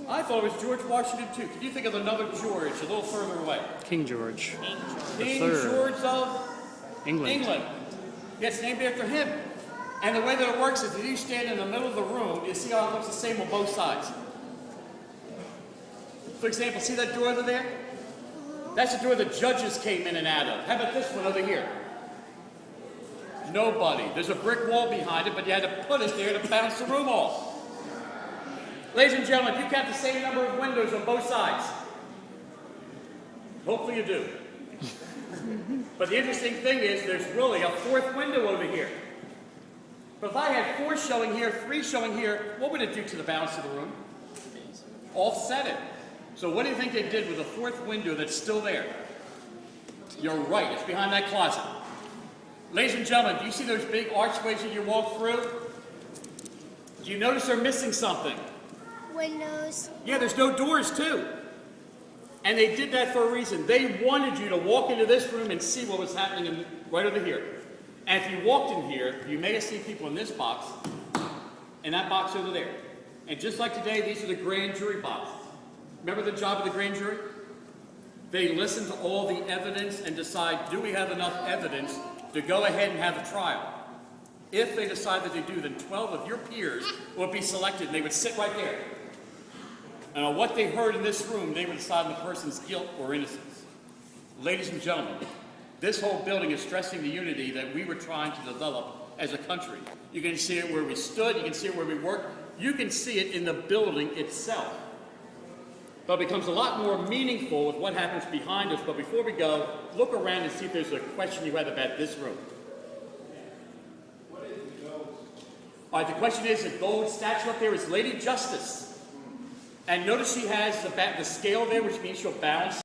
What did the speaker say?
I thought it was George Washington too. Could you think of another George a little further away? King George. King III. George of England. Gets named after him. And the way that it works is if you stand in the middle of the room, you see how it looks the same on both sides. For example, see that door over there? That's the door the judges came in and out of. How about this one over here? Nobody. There's a brick wall behind it, but you had to put us there to bounce the room off. Ladies and gentlemen, you count the same number of windows on both sides. Hopefully you do. But the interesting thing is there's really a fourth window over here. But if I had 4 showing here, 3 showing here, what would it do to the balance of the room? Offset it. So what do you think they did with the 4th window that's still there? You're right, it's behind that closet. Ladies and gentlemen, do you see those big archways that you walk through? Do you notice they're missing something? Windows. Yeah, there's no doors too. And they did that for a reason. They wanted you to walk into this room and see what was happening right over here. And if you walked in here, you may have seen people in this box and that box over there. And just like today, these are the grand jury boxes. Remember the job of the grand jury? They listen to all the evidence and decide, do we have enough evidence to go ahead and have a trial? If they decide that they do, then 12 of your peers will be selected and they would sit right there. And on what they heard in this room, they would decide on the person's guilt or innocence. Ladies and gentlemen, this whole building is stressing the unity that we were trying to develop as a country. You can see it where we stood, you can see it where we worked, you can see it in the building itself. But it becomes a lot more meaningful with what happens behind us. But before we go, look around and see if there's a question you have about this room. What is the gold? All right, the question is, the gold statue up there is Lady Justice. And notice she has the scale there, which means she'll balance